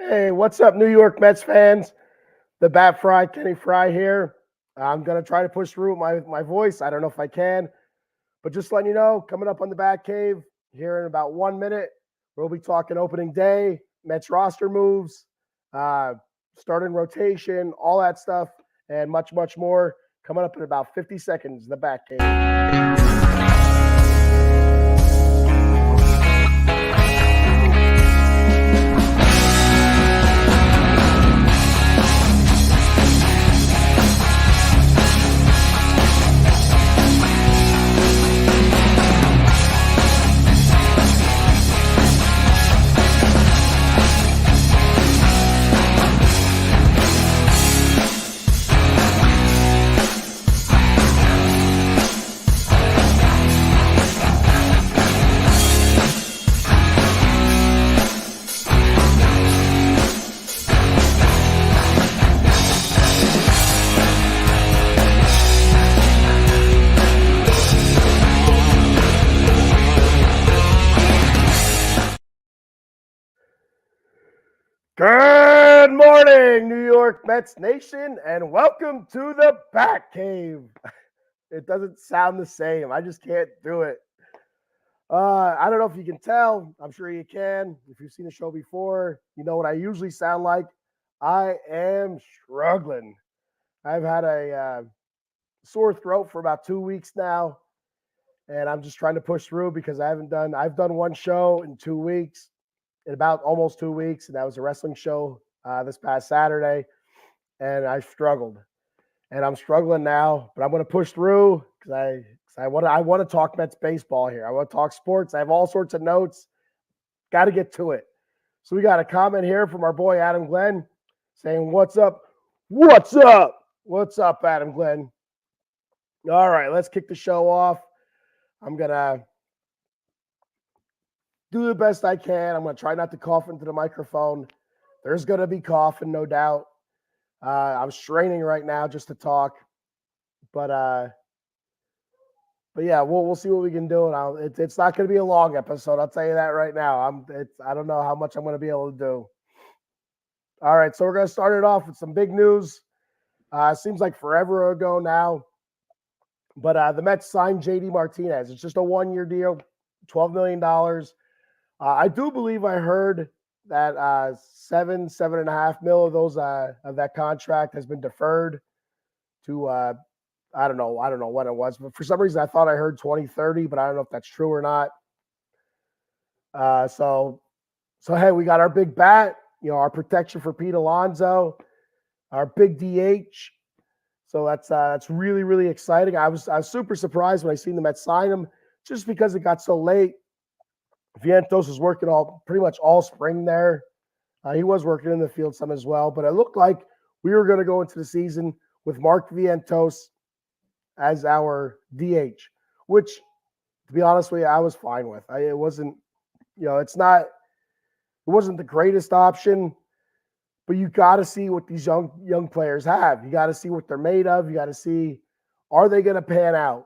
Hey, what's up, New York Mets fans? The Bat Frie, Kenny Fry here. I'm gonna try to push through with my voice. I don't know if I can, but just letting you know, coming up on the Bat Cave here in about 1 minute, we'll be talking opening day, Mets roster moves, uh, starting rotation, all that stuff, and much, much more. Coming up in about 50 seconds, the Bat Cave. Good morning, New York Mets Nation, and welcome to the Bat Cave. It doesn't sound the same. I just can't do it. I don't know if you can tell. I'm sure you can. If you've seen the show before, you know what I usually sound like. I am struggling. I've had a sore throat for about 2 weeks now, and I'm just trying to push through because I've done one show in 2 weeks, in about almost 2 weeks, and that was a wrestling show this past Saturday, and I struggled, and I'm struggling now, but I'm going to push through because I want to talk Mets baseball here. I want to talk sports. I have all sorts of notes. Got to get to it. So we got a comment here from our boy Adam Glenn saying, "What's up? What's up? What's up, Adam Glenn?" All right, let's kick the show off. I'm gonna do the best I can. I'm going to try not to cough into the microphone. There's going to be coughing, no doubt. I'm straining right now just to talk, but yeah, we'll see what we can do. And it's not going to be a long episode. I'll tell you that right now. I don't know how much I'm going to be able to do. All right, so we're going to start it off with some big news. Seems like forever ago now, but the Mets signed JD Martinez. It's just a 1-year deal, $12 million. I do believe I heard that 7.5 mil of those of that contract has been deferred to I don't know when it was, but for some reason I thought I heard 2030, but I don't know if that's true or not. So hey, we got our big bat, our protection for Pete Alonso, our big DH. So that's really, really exciting. I was super surprised when I seen the Mets sign him, just because it got so late. Vientos was working pretty much all spring there. He was working in the field some as well, but it looked like we were going to go into the season with Mark Vientos as our DH, which, to be honest with you, I was fine with. It wasn't, it wasn't the greatest option, but you got to see what these young players have. You got to see what they're made of. You got to see, are they going to pan out?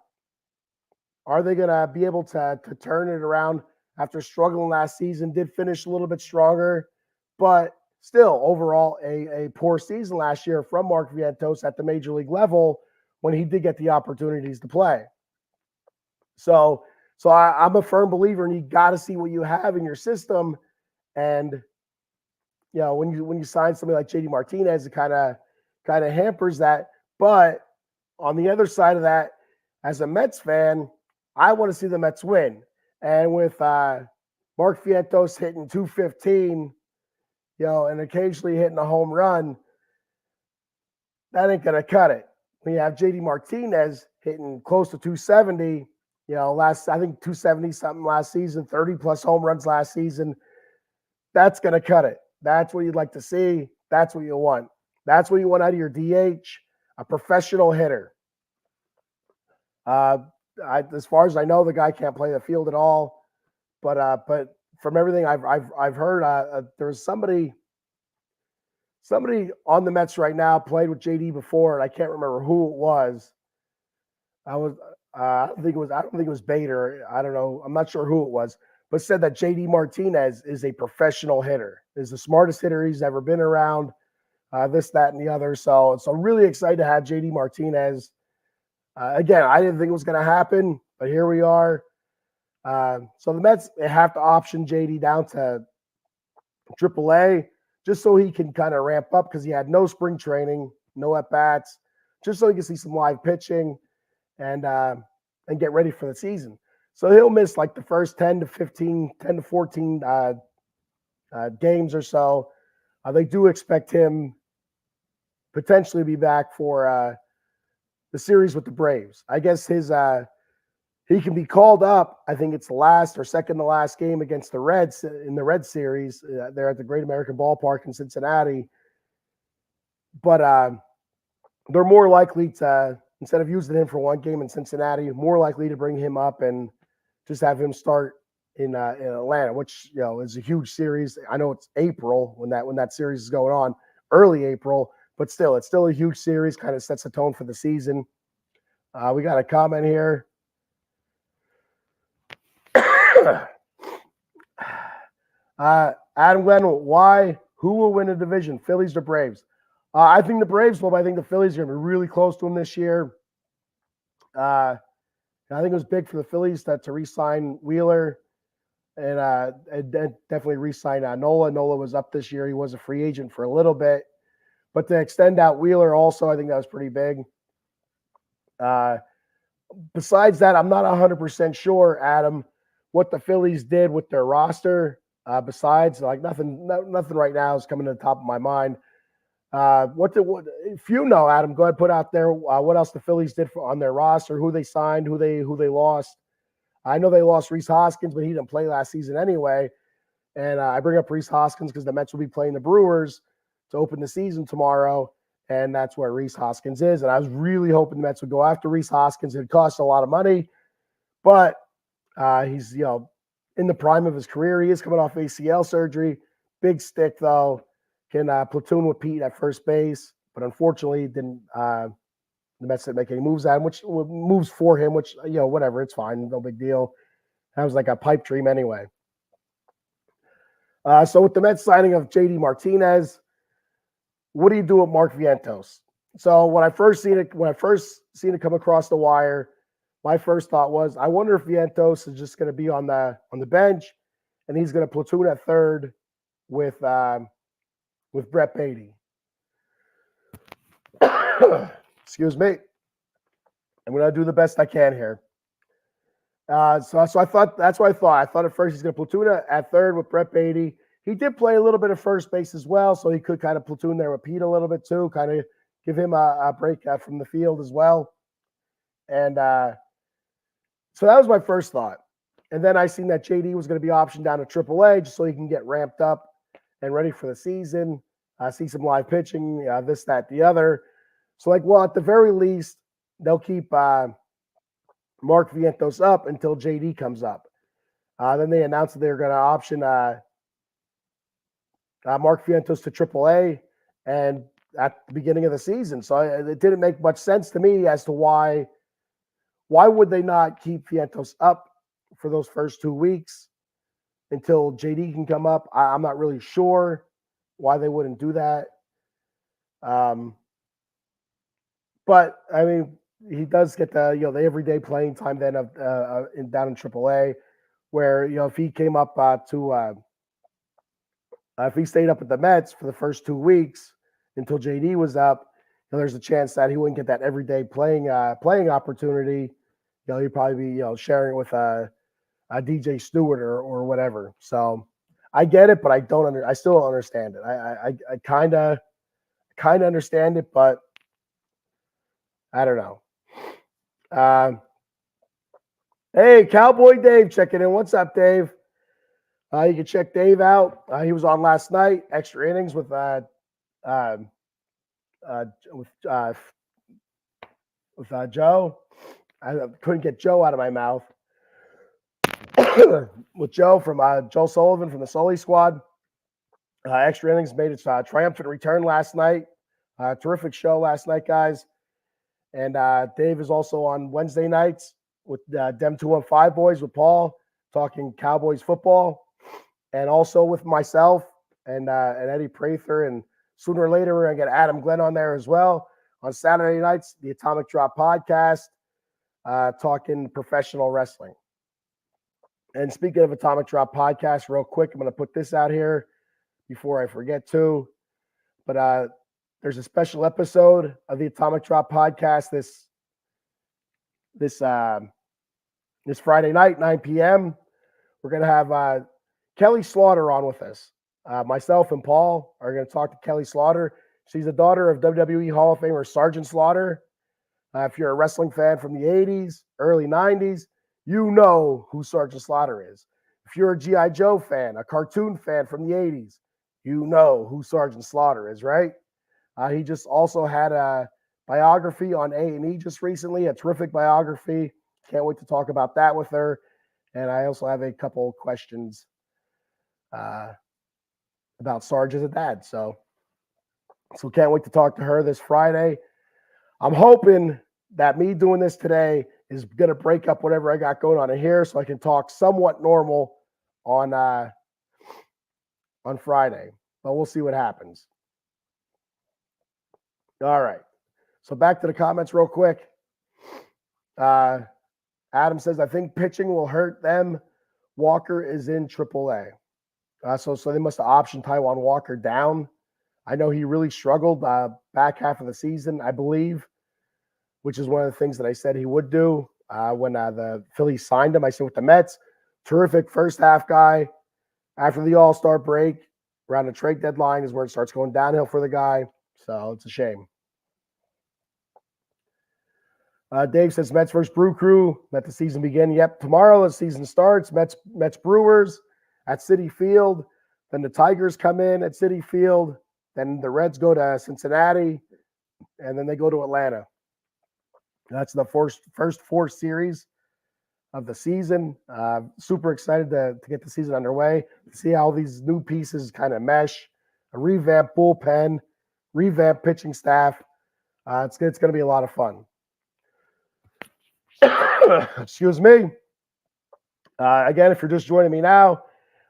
Are they going to be able to turn it around? After struggling last season, did finish a little bit stronger, but still overall a poor season last year from Mark Vientos at the major league level when he did get the opportunities to play. So I'm a firm believer, and you got to see what you have in your system. And when you sign somebody like JD Martinez, it kind of hampers that. But on the other side of that, as a Mets fan, I want to see the Mets win. And with Mark Vientos hitting 215, and occasionally hitting a home run, that ain't going to cut it. When you have JD Martinez hitting close to 270, I think 270 something last season, 30 plus home runs last season, that's going to cut it. That's what you'd like to see. That's what you want. That's what you want out of your DH, a professional hitter. As far as I know, the guy can't play the field at all. But from everything I've heard, there's somebody on the Mets right now played with JD before, and I can't remember who it was. I don't think it was Bader. I don't know. I'm not sure who it was, but said that JD Martinez is a professional hitter, is the smartest hitter he's ever been around, this, that, and the other. So really excited to have JD Martinez. Again, I didn't think it was going to happen, but here we are. So the Mets have to option JD down to AAA just so he can kind of ramp up because he had no spring training, no at-bats, just so he can see some live pitching and get ready for the season. So he'll miss like the first 10 to 14 games or so. They do expect him potentially to be back for the series with the Braves. I guess he can be called up. I think it's the last or second to last game against the Reds in the Red Series. They're at the Great American Ballpark in Cincinnati. But they're more likely to, instead of using him for one game in Cincinnati, more likely to bring him up and just have him start in Atlanta, which is a huge series. I know it's April when that series is going on, early April, but still, it's still a huge series. Kind of sets the tone for the season. We got a comment here. Adam Glenn, why? Who will win the division? Phillies or Braves? I think the Braves will, but I think the Phillies are going to be really close to them this year. I think it was big for the Phillies to re-sign Wheeler and definitely re-sign Nola. Nola was up this year. He was a free agent for a little bit. But to extend out Wheeler also, I think that was pretty big. Besides that, I'm not 100% sure, Adam, what the Phillies did with their roster. Besides, like nothing right now is coming to the top of my mind. What if you know, Adam, go ahead, put out there what else the Phillies did on their roster, who they signed, who they lost. I know they lost Rhys Hoskins, but he didn't play last season anyway. And I bring up Rhys Hoskins because the Mets will be playing the Brewers to open the season tomorrow, and that's where Rhys Hoskins is. And I was really hoping the Mets would go after Rhys Hoskins. It cost a lot of money, but he's in the prime of his career. He is coming off ACL surgery. Big stick though. Can platoon with Pete at first base, but unfortunately didn't. The Mets didn't make any moves at him, which moves for him, which whatever, it's fine, no big deal. That was like a pipe dream anyway. So with the Mets signing of JD Martinez, what do you do with Mark Vientos? So when I first seen it come across the wire, my first thought was, I wonder if Vientos is just going to be on the bench, and he's going to platoon at third with Brett Beatty. Excuse me. I'm going to do the best I can here. So I thought that's what I thought. I thought at first he's going to platoon at third with Brett Beatty. He did play a little bit of first base as well, so he could kind of platoon there with Pete a little bit too, kind of give him a break from the field as well. And so that was my first thought. And then I seen that JD was going to be optioned down to AAA just so he can get ramped up and ready for the season, see some live pitching, this, that, the other. So at the very least, they'll keep Mark Vientos up until JD comes up. Then they announced that they're going to option Mark Vientos to AAA and at the beginning of the season. So it didn't make much sense to me as to why would they not keep Vientos up for those first 2 weeks until JD can come up. I'm not really sure why they wouldn't do that. But I mean, he does get the everyday playing time then down in AAA, where if he came up if he stayed up at the Mets for the first 2 weeks until JD was up, there's a chance that he wouldn't get that everyday playing opportunity. He'd probably be sharing it with a DJ Stewart or whatever. So I get it, but I still don't understand it. I kind of understand it, but I don't know. Hey, Cowboy Dave checking in. What's up, Dave? You can check Dave out. He was on last night, extra innings with Joe. I couldn't get Joe out of my mouth. With Joe from Joe Sullivan from the Sully Squad. Extra innings made its triumphant return last night. Terrific show last night, guys. And Dave is also on Wednesday nights with Dem 215 Boys with Paul. talking Cowboys football, and also with myself and Eddie Prather. And sooner or later, we're going to get Adam Glenn on there as well. On Saturday nights, the Atomic Drop podcast, talking professional wrestling. And speaking of Atomic Drop podcast, real quick, I'm going to put this out here before I forget to. But there's a special episode of the Atomic Drop podcast this Friday night, 9 p.m. We're going to have Kelly Slaughter on with us. Myself and Paul are going to talk to Kelly Slaughter. She's the daughter of WWE Hall of Famer Sergeant Slaughter. If you're a wrestling fan from the 80s, early 90s, you know who Sergeant Slaughter is. If you're a G.I. Joe fan, a cartoon fan from the 80s, you know who Sergeant Slaughter is, right? He just also had a biography on A&E just recently, a terrific biography. Can't wait to talk about that with her. And I also have a couple of questions about Sarge as a dad. So can't wait to talk to her this Friday. I'm hoping that me doing this today is going to break up whatever I got going on in here so I can talk somewhat normal on Friday. But we'll see what happens. All right. So back to the comments real quick. Adam says, I think pitching will hurt them. Walker is in AAA. So they must have optioned Taijuan Walker down. I know he really struggled back half of the season, I believe, which is one of the things that I said he would do when the Phillies signed him. I said with the Mets, terrific first half guy. After the All-Star break, around the trade deadline is where it starts going downhill for the guy. So it's a shame. Dave says Mets versus Brew Crew. Let the season begin. Yep, tomorrow the season starts. Mets Brewers at Citi Field. Then the Tigers come in at Citi Field. Then the Reds go to Cincinnati, and then they go to Atlanta. That's the first four series of the season. Super excited to get the season underway, to see how these new pieces kind of mesh. A revamped bullpen, revamped pitching staff. It's going to be a lot of fun. Excuse me. Again, if you're just joining me now,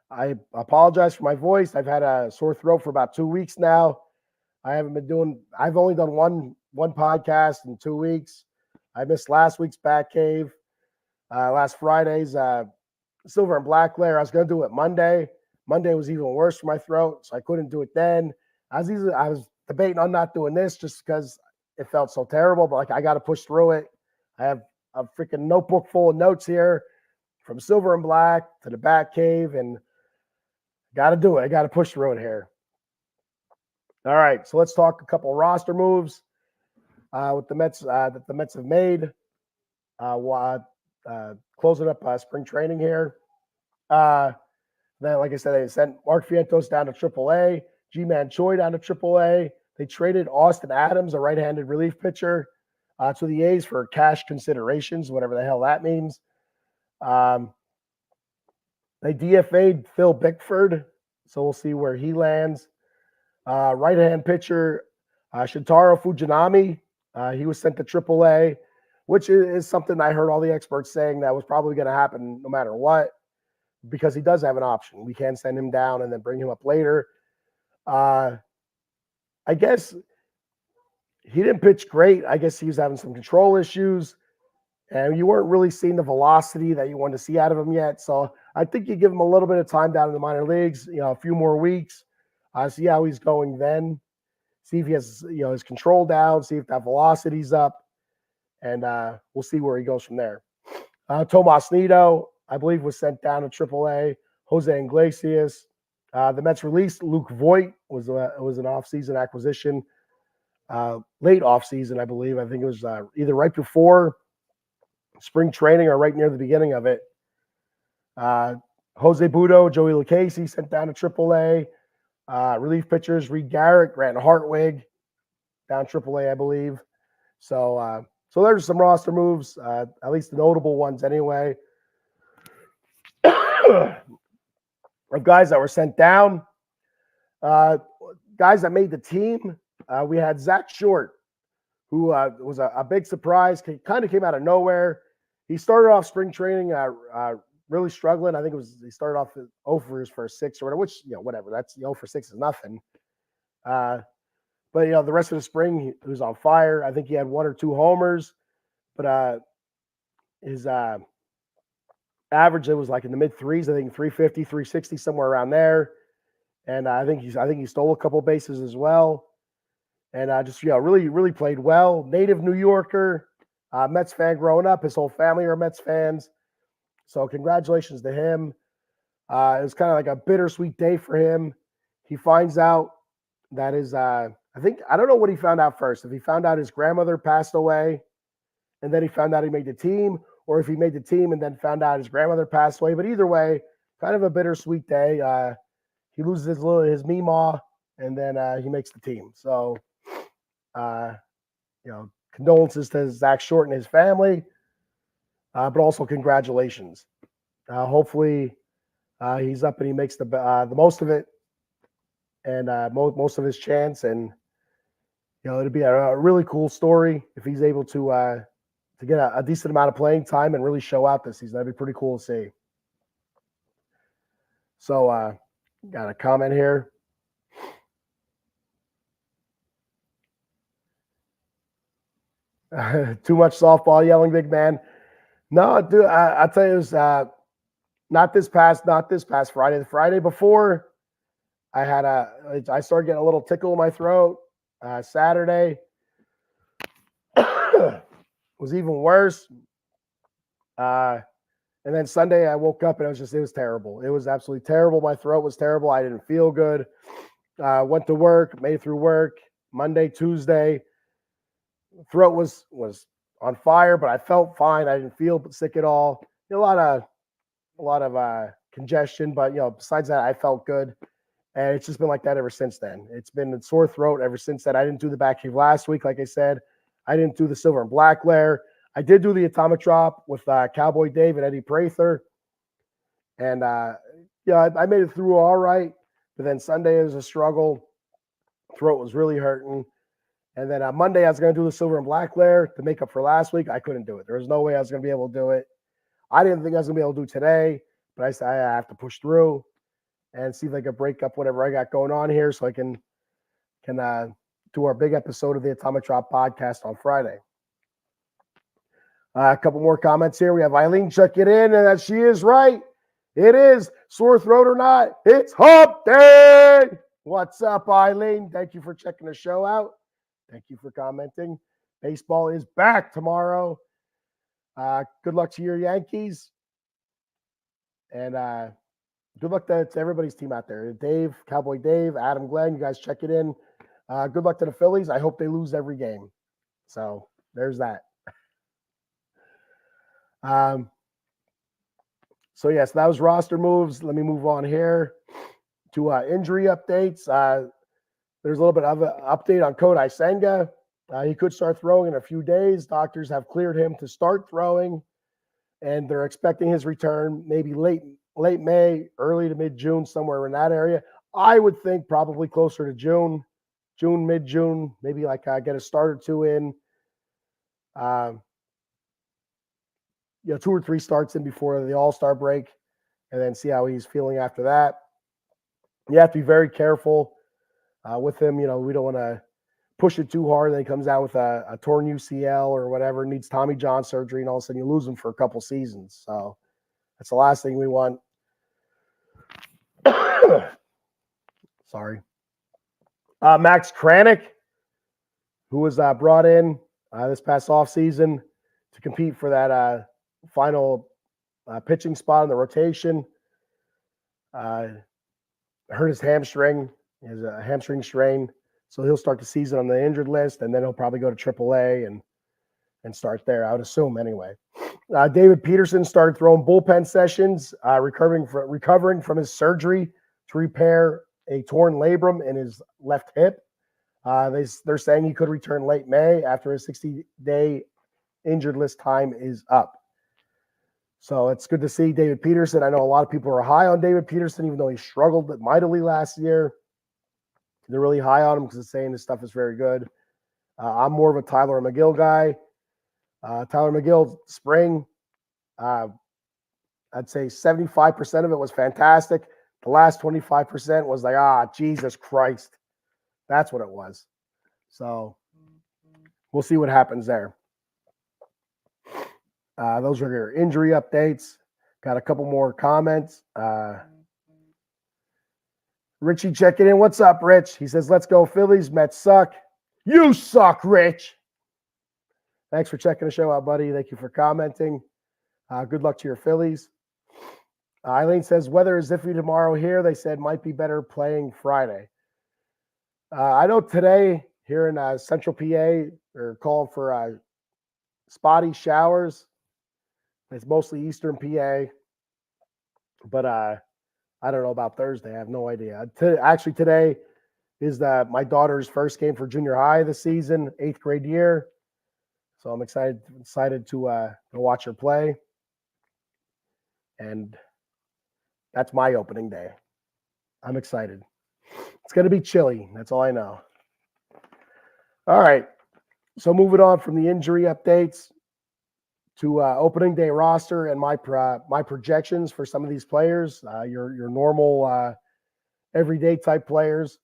I apologize for my voice. I've had a sore throat for about 2 weeks now. I've only done one podcast in 2 weeks. I missed last week's Bat Cave, last Friday's Silver and Black Layer. I was going to do it Monday. Monday was even worse for my throat, so I couldn't do it then. I was debating on not doing this just because it felt so terrible, but I got to push through it. I have a freaking notebook full of notes here from Silver and Black to the Bat Cave, and got to do it. I got to push through it here. All right, so let's talk a couple roster moves with the Mets that the Mets have made. Closing up spring training here. Then, like I said, they sent Mark Vientos down to AAA, G-Man Choi down to AAA. They traded Austin Adams, a right-handed relief pitcher, to the A's for cash considerations, whatever the hell that means. They DFA'd Phil Bickford, so we'll see where he lands. Right-hand pitcher Shintaro Fujinami, he was sent to AAA, which is something I heard all the experts saying that was probably going to happen no matter what, because he does have an option. We can send him down and then bring him up later. I guess he didn't pitch great. I guess he was having some control issues, and you weren't really seeing the velocity that you wanted to see out of him yet. So I think you give him a little bit of time down in the minor leagues, a few more weeks, see how he's going then, see if he has, his control down, see if that velocity's up, and we'll see where he goes from there. Tomas Nido, I believe, was sent down to AAA. Jose Iglesias. The Mets released Luke Voigt, was an offseason acquisition, late offseason, I believe. I think it was either right before spring training or right near the beginning of it. Jose Budo, Joey Lucchesi sent down to AAA. Relief pitchers, Reed Garrett, Grant Hartwig down AAA, I believe. So there's some roster moves, at least the notable ones anyway. Of guys that were sent down, guys that made the team, we had Zach Short, who was a big surprise. He kind of came out of nowhere. He started off spring training really struggling. I think he started off 0 for his first 6 or whatever, which, whatever. That's 0 for 6 is nothing. But, the rest of the spring, he was on fire. I think he had 1 or 2 homers, but his average, it was like in the mid threes, I think 350, 360, somewhere around there. And I think he stole a couple bases as well. And really, really played well. Native New Yorker, Mets fan growing up. His whole family are Mets fans. So congratulations to him. It was kind of like a bittersweet day for him. He finds out that I don't know what he found out first. If he found out his grandmother passed away and then he found out he made the team, or if he made the team and then found out his grandmother passed away. But either way, kind of a bittersweet day. He loses his Meemaw, and then he makes the team. So, condolences to Zach Short and his family, but also congratulations. Hopefully, he's up and he makes the most of it, and most of his chance. And it'd be a really cool story if he's able to get a decent amount of playing time and really show out this season. That'd be pretty cool to see. So, got a comment here. Too much softball yelling, big man. No, dude, I tell you, it was not this past Friday. The Friday before, I started getting a little tickle in my throat. Saturday was even worse. And then Sunday, I woke up and it was terrible. It was absolutely terrible. My throat was terrible. I didn't feel good. Went to work, made it through work. Monday, Tuesday, throat was on fire, but I felt fine. I didn't feel sick at all. A lot of congestion, but besides that, I felt good. And it's just been like that ever since then. It's been a sore throat ever since then. I didn't do the back cave last week, like I said. I didn't do the silver and black layer. I did do the atomic drop with Cowboy Dave and Eddie Prather. And, I made it through all right. But then Sunday was a struggle. Throat was really hurting. And then Monday, I was going to do the silver and black layer to make up for last week. I couldn't do it. There was no way I was going to be able to do it. I didn't think I was going to be able to do today. But I said I have to push through and see if I can break up whatever I got going on here so I can do our big episode of the Atomic Drop podcast on Friday. A couple more comments here. We have Eileen check it in, and that she is right. It is sore throat or not. It's hump day. What's up, Eileen? Thank you for checking the show out. Thank you for commenting. Baseball is back tomorrow. Good luck to your Yankees. And good luck to everybody's team out there. Dave, Cowboy Dave, Adam Glenn, you guys check it in. Good luck to the Phillies. I hope they lose every game. So there's that. So yes, that was roster moves. Let me move on here to injury updates. There's a little bit of an update on Kodai Senga. He could start throwing in a few days. Doctors have cleared him to start throwing, and they're expecting his return maybe late May, early to mid-June, somewhere in that area. I would think probably closer to June, mid-June, maybe like get a start or two in. 2 or 3 starts in before the All-Star break, and then see how he's feeling after that. You have to be very careful with him. We don't want to push it too hard. Then he comes out with a torn UCL or whatever, needs Tommy John surgery, and all of a sudden you lose him for a couple seasons. So that's the last thing we want. Sorry. Max Kranick, who was brought in this past offseason to compete for that final pitching spot in the rotation. Hurt his hamstring. He has a hamstring strain. So he'll start the season on the injured list, and then he'll probably go to AAA and start there, I would assume anyway. David Peterson started throwing bullpen sessions, recovering from his surgery to repair a torn labrum in his left hip. They're saying he could return late May after his 60-day injured list time is up. So it's good to see David Peterson. I know a lot of people are high on David Peterson, even though he struggled mightily last year. They're really high on him because they're saying this stuff is very good. I'm more of a Tyler McGill guy. Tyler McGill, spring. I I'd say 75% of it was fantastic. The last 25% was like, Jesus Christ. That's what it was. So we'll see what happens there. Those are your injury updates. Got a couple more comments. Richie checking in. What's up, Rich? He says, let's go Phillies. Mets suck. You suck, Rich. Thanks for checking the show out, buddy. Thank you for commenting. Good luck to your Phillies. Eileen says, weather is iffy tomorrow here. They said might be better playing Friday. I know today here in Central PA, they're calling for spotty showers. It's mostly Eastern PA. But I don't know about Thursday. I have no idea. Actually, today is my daughter's first game for junior high this season, 8th grade year. So I'm excited to go watch her play. And that's my opening day. I'm excited. It's going to be chilly. That's all I know. All right. So moving on from the injury updates to opening day roster and my projections for some of these players, your normal everyday type players.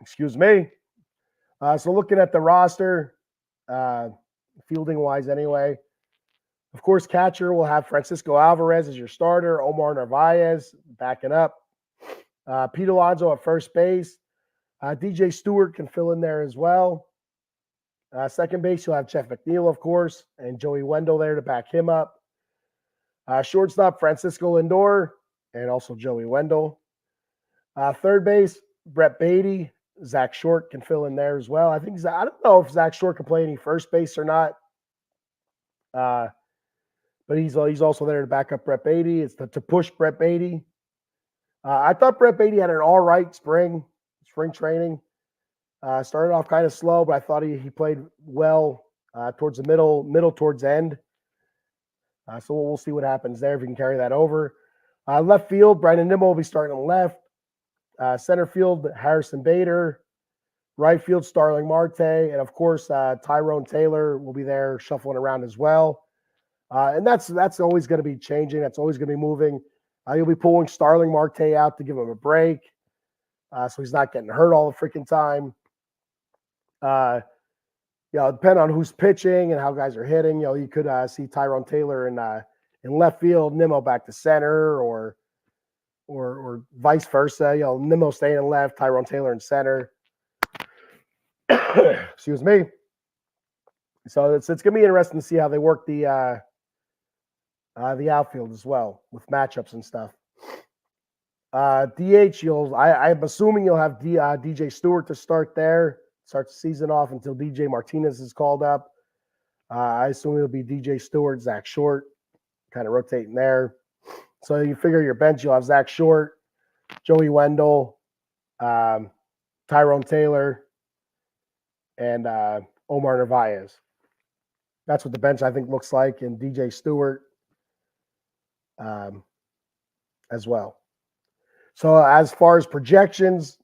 Excuse me. So looking at the roster, fielding wise anyway, of course, catcher will have Francisco Alvarez as your starter, Omar Narvaez backing up, Pete Alonso at first base, DJ Stewart can fill in there as well. Second base, you'll have Jeff McNeil, of course, and Joey Wendell there to back him up. Shortstop, Francisco Lindor, and also Joey Wendell. Third base, Brett Beatty. Zach Short can fill in there as well. I don't know if Zach Short can play any first base or not. But he's also there to back up Brett Beatty. It's to push Brett Beatty. I thought Brett Beatty had an all right spring training. Started off kind of slow, but I thought he played well towards the middle towards the end. So we'll see what happens there if he can carry that over. Left field, Brandon Nimmo will be starting on left. Center field, Harrison Bader. Right field, Starling Marte. And, of course, Tyrone Taylor will be there shuffling around as well. And that's always going to be changing. That's always going to be moving. You'll be pulling Starling Marte out to give him a break so he's not getting hurt all the freaking time. Depending on who's pitching and how guys are hitting, you could see Tyrone Taylor in left field, Nimmo back to center, or vice versa. Nimmo staying in left, Tyrone Taylor in center. Excuse me. So it's going to be interesting to see how they work the outfield as well with matchups and stuff. DH, I'm assuming you'll have DJ Stewart to start there. Start the season off until DJ Martinez is called up. I assume it'll be DJ Stewart, Zach Short, kind of rotating there. So you figure your bench, you'll have Zach Short, Joey Wendell, Tyrone Taylor, and Omar Narvaez. That's what the bench, I think, looks like, and DJ Stewart as well. So as far as projections,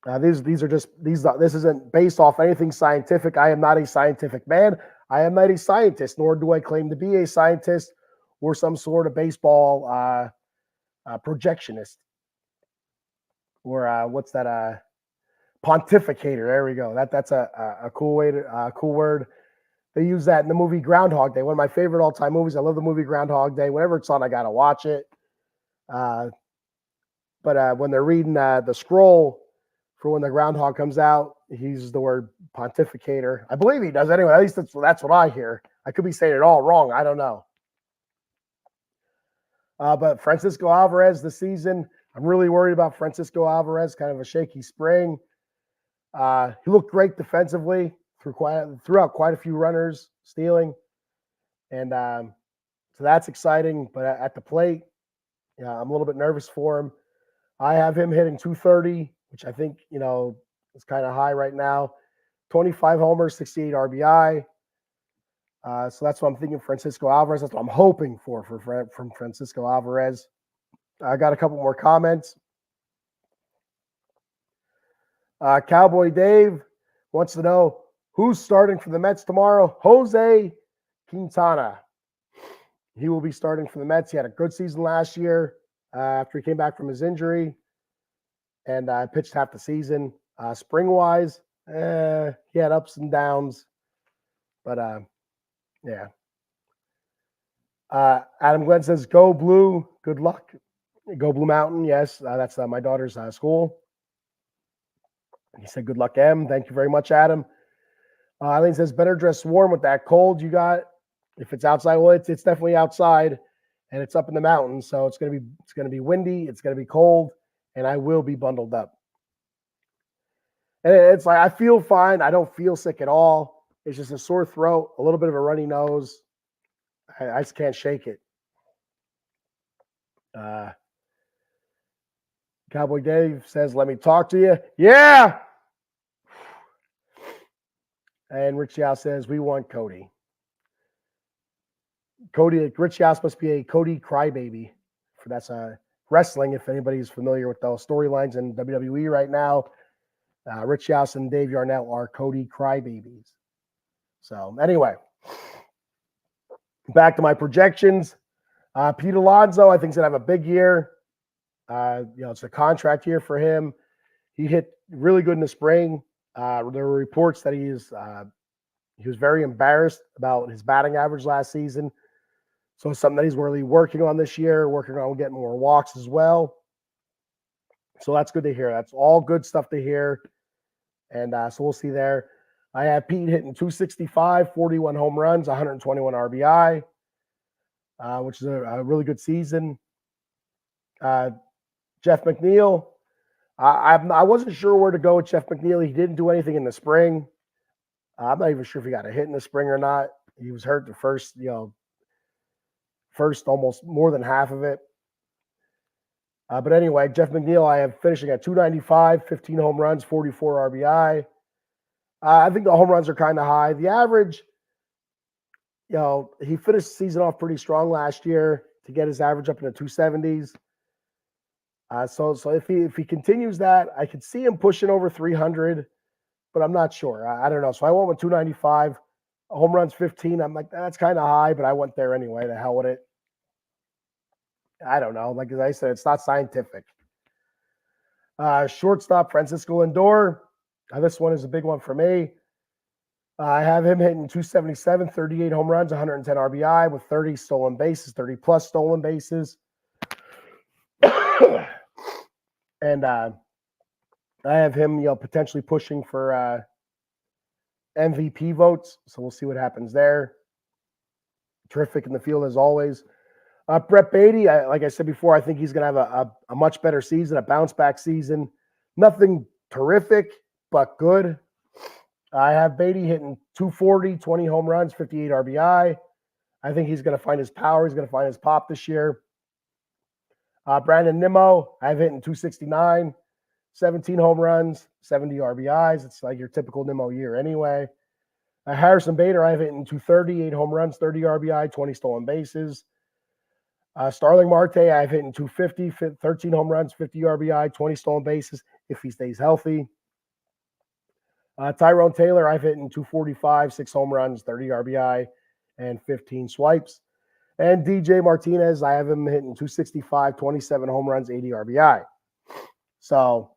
this isn't based off anything scientific. I am not a scientific man. I am not a scientist, nor do I claim to be a scientist or some sort of baseball projectionist. Or what's that? Pontificator. There we go. That's a cool word. They use that in the movie Groundhog Day, one of my favorite all-time movies. I love the movie Groundhog Day. Whenever it's on, I gotta watch it. But when they're reading the scroll for when the groundhog comes out, he uses the word pontificator. I believe he does anyway. At least that's what I hear. I could be saying it all wrong. I don't know. But Francisco Alvarez this season, I'm really worried about Francisco Alvarez. Kind of a shaky spring. He looked great defensively throughout quite a few runners, stealing. And so that's exciting. But at the plate, I'm a little bit nervous for him. I have him hitting 230, which I think, is kind of high right now. 25 homers, 68 RBI. So that's what I'm thinking, Francisco Alvarez. That's what I'm hoping from Francisco Alvarez. I got a couple more comments. Cowboy Dave wants to know who's starting for the Mets tomorrow. Jose Quintana. he will be starting for the Mets. He had a good season last year after he came back from his injury, and pitched half the season. Spring-wise, he had ups and downs, but yeah. Adam Glenn says, "Go Blue, good luck." Go Blue Mountain, yes, that's my daughter's school. He said, "Good luck, M." Thank you very much, Adam. Eileen says, "Better dress warm with that cold you got. If it's outside, well, it's definitely outside, and it's up in the mountains, so it's gonna be windy, it's gonna be cold, and I will be bundled up." And it's like I feel fine. I don't feel sick at all. It's just a sore throat, a little bit of a runny nose. I just can't shake it. Cowboy Dave says, "Let me talk to you." Yeah. And Rich Yao says, "We want Cody." Rich Yao must be a Cody crybaby. That's wrestling. If anybody's familiar with those storylines in WWE right now, Rich Yao and Dave Yarnell are Cody crybabies. So anyway, back to my projections. Pete Alonso, I think, is going to have a big year. It's a contract year for him. He hit really good in the spring. There were reports that he was very embarrassed about his batting average last season. So it's something that he's really working on this year, working on getting more walks as well. So that's good to hear. That's all good stuff to hear. And so we'll see there. I have Pete hitting 265, 41 home runs, 121 RBI, which is a really good season. Jeff McNeil, I wasn't sure where to go with Jeff McNeil. He didn't do anything in the spring. I'm not even sure if he got a hit in the spring or not. He was hurt the first almost more than half of it. But anyway, Jeff McNeil, I have finishing at 295, 15 home runs, 44 RBI. I think the home runs are kind of high. The average, he finished the season off pretty strong last year to get his average up in the 270s. So if he continues that, I could see him pushing over 300, but I'm not sure. I don't know. So I went with 295, home runs 15. I'm like, that's kind of high, but I went there anyway. The hell with it. I don't know. Like as I said, it's not scientific. Shortstop Francisco Lindor. This one is a big one for me. I have him hitting 277, 38 home runs, 110 RBI with 30 stolen bases, 30 plus stolen bases. And I have him, potentially pushing for MVP votes. So we'll see what happens there. Terrific in the field as always. Brett Beatty, like I said before, I think he's going to have a much better season, a bounce back season. Nothing terrific, but good. I have Beatty hitting 240, 20 home runs, 58 RBI. I think he's going to find his power. He's going to find his pop this year. Brandon Nimmo, I have hitting 269, 17 home runs, 70 RBIs. It's like your typical Nimmo year anyway. Harrison Bader, I have hitting 230, 8 home runs, 30 RBI, 20 stolen bases. Starling Marte, I have hitting 250, 13 home runs, 50 RBI, 20 stolen bases if he stays healthy. Tyrone Taylor, I've hitting 245, 6 home runs, 30 RBI, and 15 swipes. And DJ Martinez, I have him hitting 265, 27 home runs, 80 RBI. So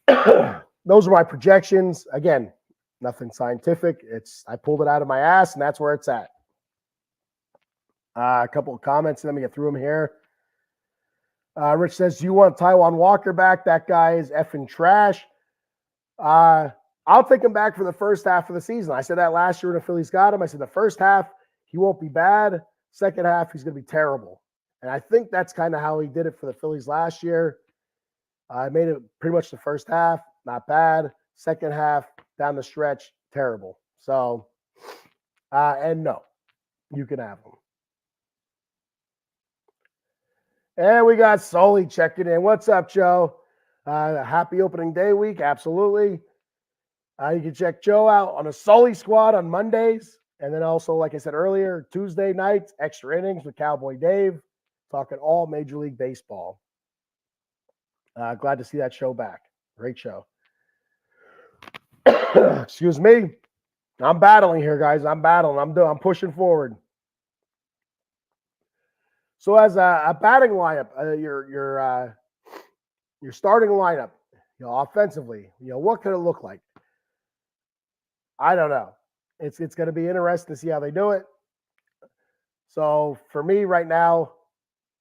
those are my projections. Again, nothing scientific. I pulled it out of my ass, and that's where it's at. A couple of comments. Let me get through them here. Rich says, "Do you want Taijuan Walker back? That guy is effing trash." I'll take him back for the first half of the season. I said that last year when the Phillies got him. I said the first half, he won't be bad. Second half, he's going to be terrible. And I think that's kind of how he did it for the Phillies last year. I made it pretty much the first half, not bad. Second half, down the stretch, terrible. So, and no, you can have him. And we got Sully checking in. What's up, Joe? Happy opening day week. Absolutely. You can check Joe out on a Sully Squad on Mondays. And then also, like I said earlier, Tuesday nights, extra innings with Cowboy Dave, talking all Major League Baseball. Glad to see that show back. Great show. Excuse me. I'm battling here, guys. I'm battling. I'm pushing forward. So as a batting lineup, your starting lineup, offensively, what could it look like? I don't know. It's going to be interesting to see how they do it. So for me right now,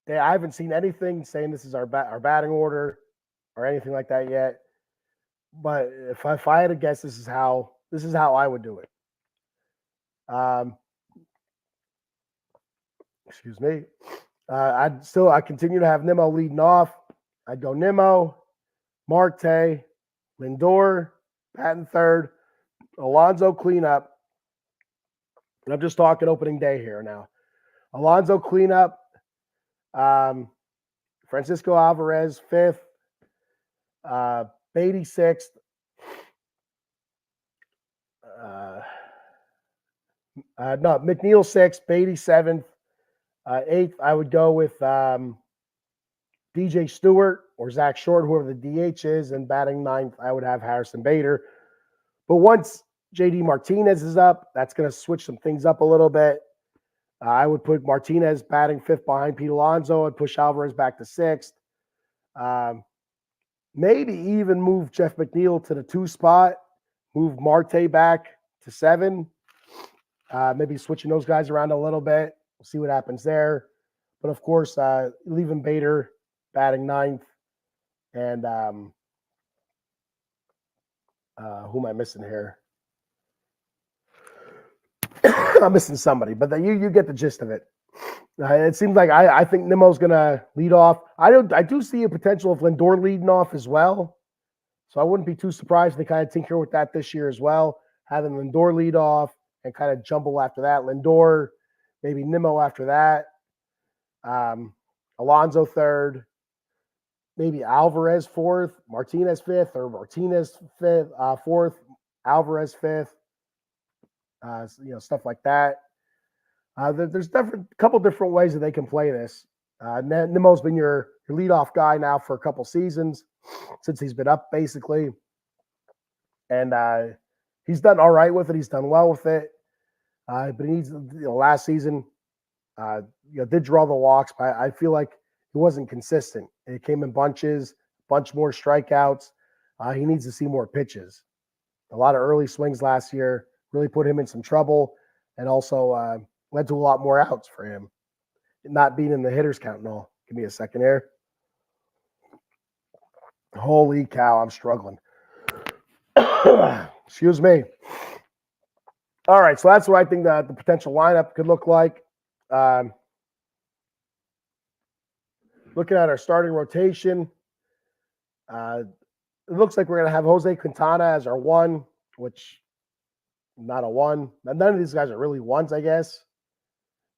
I haven't seen anything saying this is our batting order or anything like that yet. But if I had to guess, this is how I would do it. Excuse me. I continue to have Nimmo leading off. I'd go Nimmo, Marte, Lindor, batting third, Alonso cleanup. And I'm just talking opening day here now. Alonso cleanup, Francisco Alvarez fifth, Beatty sixth, McNeil sixth, Beatty seventh, eighth. I would go with DJ Stewart or Zach Short, whoever the DH is, and batting ninth, I would have Harrison Bader. But once JD Martinez is up, that's going to switch some things up a little bit. I would put Martinez batting fifth behind Pete Alonso and push Alvarez back to sixth. Maybe even move Jeff McNeil to the 2 spot, move Marte back to 7. Maybe switching those guys around a little bit. We'll see what happens there. But of course, leaving Bader batting ninth. And who am I missing here? I'm missing somebody, but you get the gist of it. It seems like I think Nimmo's going to lead off. I do see a potential of Lindor leading off as well. So I wouldn't be too surprised if they kind of tinker with that this year as well, having Lindor lead off and kind of jumble after that. Lindor, maybe Nimmo after that. Alonso third, maybe Alvarez fourth, Martinez fifth, or Martinez fifth, fourth, Alvarez fifth. Stuff like that. There's a couple different ways that they can play this. Nimmo's been your leadoff guy now for a couple seasons since he's been up, basically. And he's done all right with it. He's done well with it. But he needs, last season, did draw the walks, but I feel like he wasn't consistent. It came in bunches, bunch more strikeouts. He needs to see more pitches. A lot of early swings last year really put him in some trouble, and also led to a lot more outs for him, not being in the hitters count and all. Give me a second here. Holy cow, I'm struggling. Excuse me. All right, so that's what I think that the potential lineup could look like. Looking at our starting rotation, it looks like we're going to have Jose Quintana as our 1, which not a 1. None of these guys are really 1s, I guess.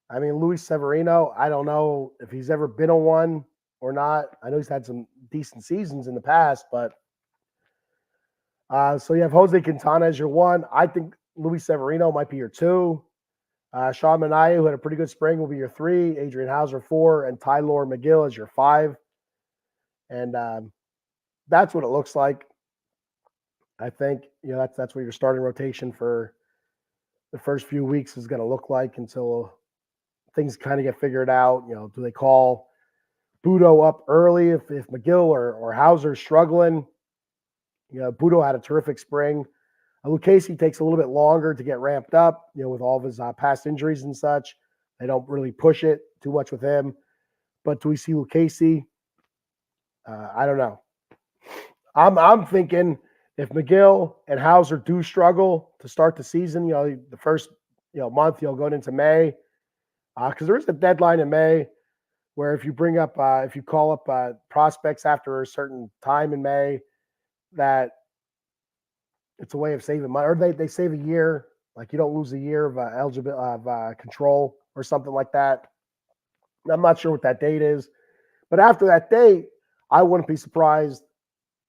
I mean, Luis Severino, I don't know if he's ever been a 1 or not. I know he's had some decent seasons in the past, but so you have Jose Quintana as your 1. I think Luis Severino might be your 2. Sean Manaea, who had a pretty good spring, will be your 3. Adrian Hauser 4, and Tylor McGill as your 5. And that's what it looks like. I think that's what your starting rotation for the first few weeks is going to look like until things kind of get figured out. Do they call Budo up early if McGill or Hauser's struggling? Budo had a terrific spring. Lucchesi takes a little bit longer to get ramped up, with all of his past injuries and such. They don't really push it too much with him. But do we see Lucchesi? I don't know. I'm thinking if McGill and Hauser do struggle to start the season, the first month, going into May, because there is a deadline in May where if you call up prospects after a certain time in May, that it's a way of saving money, or they save a year, like you don't lose a year of control or something like that. I'm not sure what that date is, but after that date, I wouldn't be surprised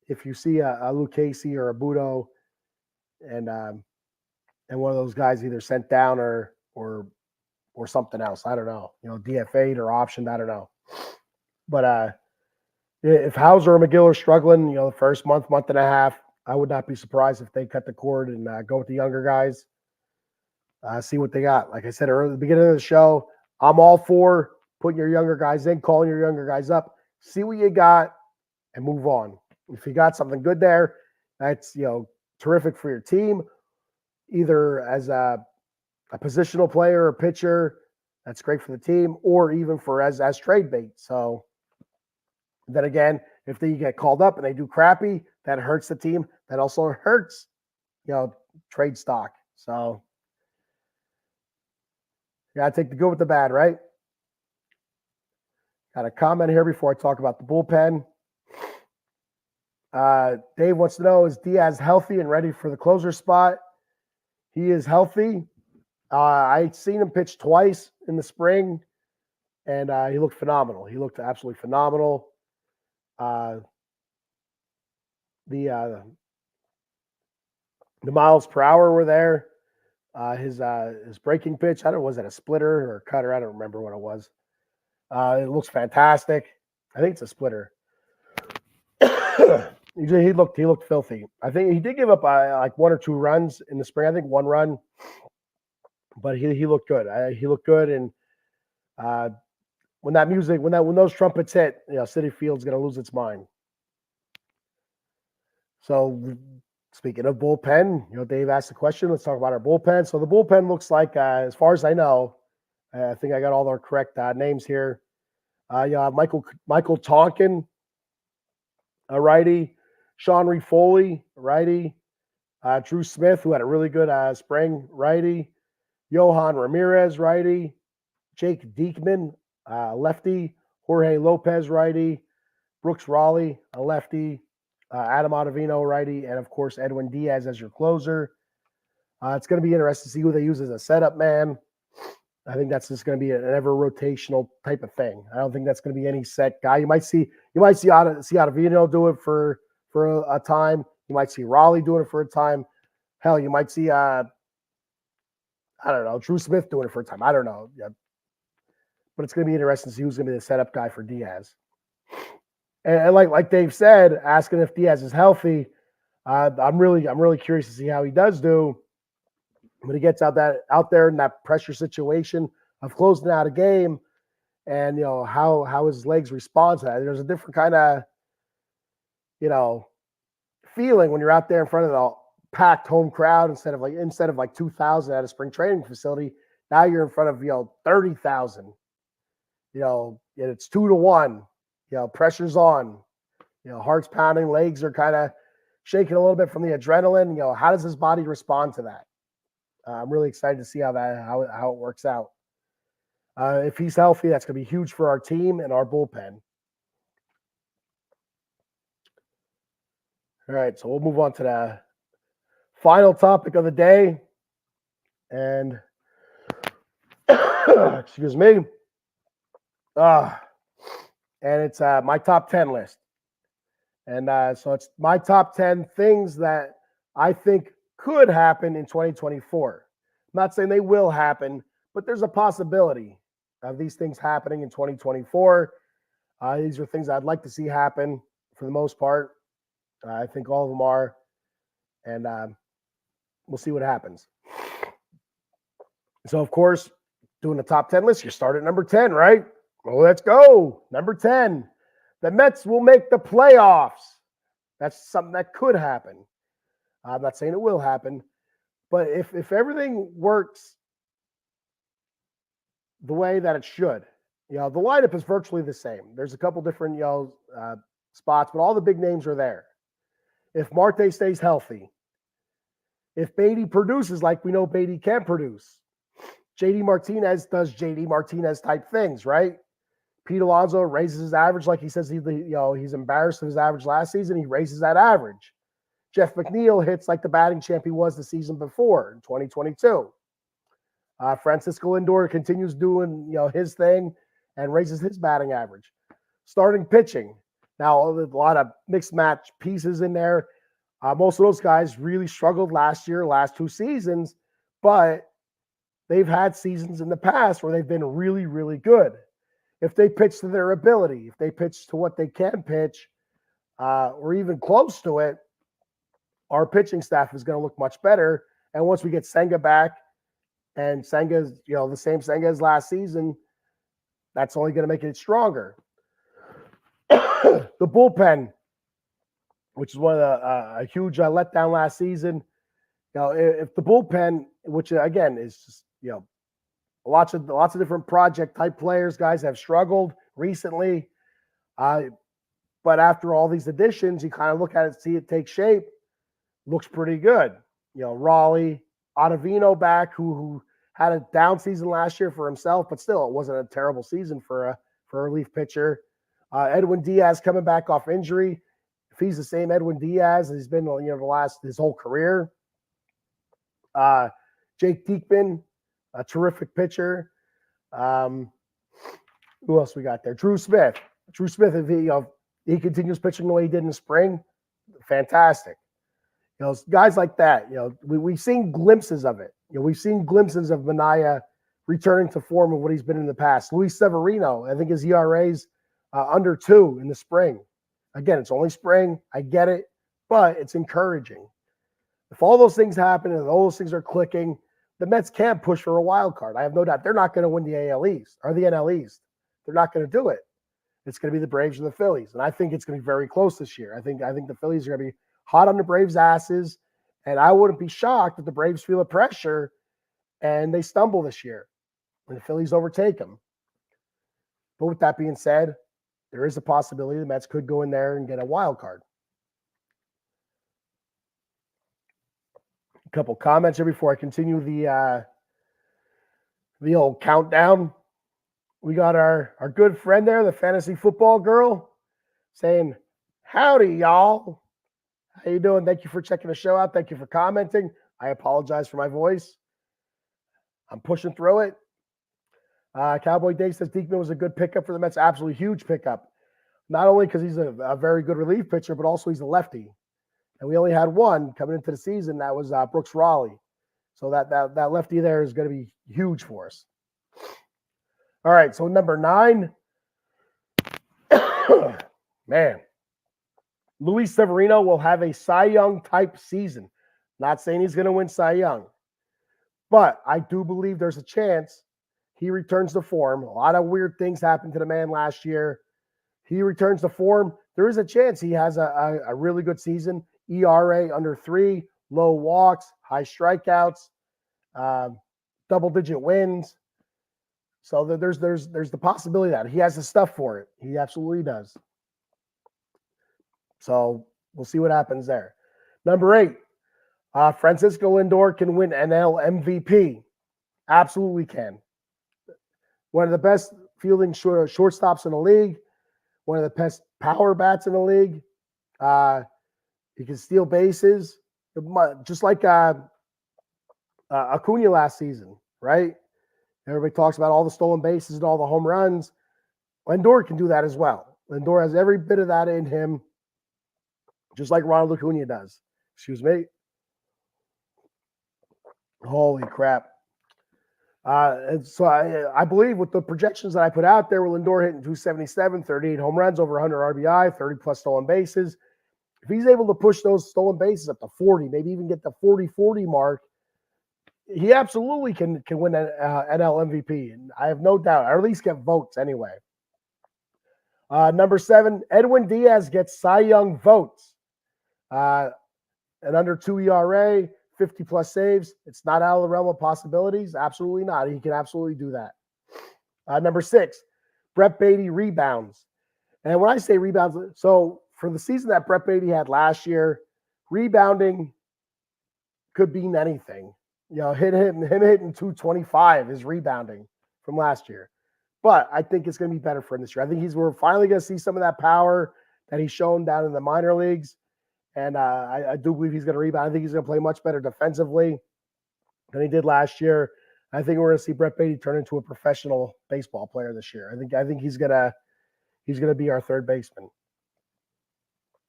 if you see a Lucchesi or a Budo and one of those guys either sent down or something else. I don't know, DFA'd or optioned. I don't know. But if Hauser or McGill are struggling, the first month and a half, I would not be surprised if they cut the cord and go with the younger guys. See what they got. Like I said earlier at the beginning of the show, I'm all for putting your younger guys in, calling your younger guys up, see what you got, and move on. If you got something good there, that's terrific for your team, either as a positional player or pitcher. That's great for the team, or even for as trade bait. So then again, if they get called up and they do crappy, that hurts the team. That also hurts, trade stock. So you gotta take the good with the bad, right? Got a comment here before I talk about the bullpen. Dave wants to know, is Diaz healthy and ready for the closer spot? He is healthy. I'd seen him pitch twice in the spring, and he looked phenomenal. He looked absolutely phenomenal. The miles per hour were there. His breaking pitch, I don't know, was it a splitter or a cutter? I don't remember what it was. It looks fantastic. I think it's a splitter. He looked filthy. I think he did give up like 1 or 2 runs in the spring. I think 1 run, but he looked good. He looked good, and when those trumpets hit, Citi Field's going to lose its mind. So speaking of bullpen, Dave asked the question. Let's talk about our bullpen. So the bullpen looks like, as far as I know, I think I got all the correct names here. Michael Tonkin, a righty. Sean Foley, righty. Drew Smith, who had a really good spring, righty. Johan Ramirez, righty. Jake Diekman, lefty. Jorge Lopez, righty. Brooks Raleigh, a lefty. Adam Ottavino, righty. And, of course, Edwin Diaz as your closer. It's going to be interesting to see who they use as a setup man. I think that's just going to be an ever rotational type of thing. I don't think that's going to be any set guy. You might see Ottavino do it for a time. You might see Raleigh doing it for a time. Hell, you might see I don't know, Drew Smith doing it for a time. I don't know. Yeah. But it's going to be interesting to see who's going to be the setup guy for Diaz. And like Dave said, asking if Diaz is healthy, I'm really curious to see how he does do when he gets out there in that pressure situation of closing out a game, and how his legs respond to that. There's a different kind of feeling when you're out there in front of the packed home crowd instead of like 2,000 at a spring training facility. Now you're in front of 30,000. And it's 2-1. Pressure's on. Heart's pounding, legs are kind of shaking a little bit from the adrenaline. How does his body respond to that? I'm really excited to see how it works out. If he's healthy, that's going to be huge for our team and our bullpen. All right, so we'll move on to the final topic of the day. And excuse me. And it's my top 10 list. And so it's my top 10 things that I think could happen in 2024. I'm not saying they will happen, but there's a possibility of these things happening in 2024. These are things I'd like to see happen for the most part. I think all of them are. And we'll see what happens. So, of course, doing the top 10 list, you start at number 10, right? Well, let's go. Number 10. The Mets will make the playoffs. That's something that could happen. I'm not saying it will happen, but if everything works the way that it should, the lineup is virtually the same. There's a couple different spots, but all the big names are there. If Marte stays healthy, if Beatty produces like we know Beatty can produce, JD Martinez does JD Martinez type things, right? Pete Alonso raises his average like he says he's embarrassed of his average last season. He raises that average. Jeff McNeil hits like the batting champ he was the season before in 2022. Francisco Lindor continues doing his thing and raises his batting average. Starting pitching. Now, there's a lot of mixed match pieces in there. Most of those guys really struggled last 2 seasons, but they've had seasons in the past where they've been really, really good. If they pitch to their ability, if they pitch to what they can pitch, or even close to it, our pitching staff is going to look much better. And once we get Senga back, and Senga's, the same Senga as last season, That's only going to make it stronger. The bullpen, which is one of a huge letdown last season. If the bullpen, which again is just, lots of different project type players, guys have struggled recently. But after all these additions, you kind of look at it, see it take shape. Looks pretty good. Raleigh, Ottavino back, who had a down season last year for himself, but still, it wasn't a terrible season for a relief pitcher. Edwin Diaz coming back off injury. If he's the same Edwin Diaz as he's been, his whole career. Jake Diekman, a terrific pitcher. Who else we got there? Drew Smith. If he continues pitching the way he did in the spring, fantastic. Guys like that. We've seen glimpses of it. We've seen glimpses of Minaya returning to form of what he's been in the past. Luis Severino, I think his ERA's under 2 in the spring. Again, it's only spring. I get it, but it's encouraging. If all those things happen and all those things are clicking, the Mets can't push for a wild card. I have no doubt they're not going to win the AL East or the NL East. They're not going to do it. It's going to be the Braves and the Phillies, and I think it's going to be very close this year. I think the Phillies are going to be hot on the Braves' asses, and I wouldn't be shocked if the Braves feel the pressure and they stumble this year and the Phillies overtake them. But with that being said, there is a possibility the Mets could go in there and get a wild card. A couple comments here before I continue the old countdown. We got our good friend there, the fantasy football girl, saying, "Howdy, y'all. How you doing? Thank you for checking the show out. Thank you for commenting. I apologize for my voice. I'm pushing through it." Cowboy Dave says Diekman was a good pickup for the Mets. Absolutely huge pickup. Not only because he's a very good relief pitcher, but also he's a lefty. And we only had one coming into the season. That was Brooks Raleigh. So that lefty there is going to be huge for us. All right, so number 9. Man. Luis Severino will have a Cy Young type season. Not saying he's going to win Cy Young. But I do believe there's a chance he returns to form. A lot of weird things happened to the man last year. He returns to form. There is a chance he has a really good season. ERA under 3, low walks, high strikeouts, double-digit wins. So there's the possibility that he has the stuff for it. He absolutely does. So we'll see what happens there. Number 8, Francisco Lindor can win NL MVP. Absolutely can. One of the best fielding shortstops in the league. One of the best power bats in the league. He can steal bases, just like Acuna last season, right? Everybody talks about all the stolen bases and all the home runs. Lindor can do that as well. Lindor has every bit of that in him, just like Ronald Acuna does. Excuse me. Holy crap. And so I believe with the projections that I put out there, with Lindor hitting 277, 38 home runs, over 100 RBI, 30 plus stolen bases, if he's able to push those stolen bases up to 40, maybe even get the 40-40 mark, he absolutely can win an NL MVP. And I have no doubt, or at least get votes anyway. Number 7, Edwin Diaz gets Cy Young votes. An under 2 ERA, 50 plus saves. It's not out of the realm of possibilities. Absolutely not. He can absolutely do that. Number 6, Brett Beatty rebounds. And when I say rebounds, so for the season that Brett Beatty had last year, rebounding could mean anything. Him hitting 225 is rebounding from last year. But I think it's going to be better for him this year. I think we're finally going to see some of that power that he's shown down in the minor leagues. And I do believe he's going to rebound. I think he's going to play much better defensively than he did last year. I think we're going to see Brett Beatty turn into a professional baseball player this year. I think he's going to be our third baseman.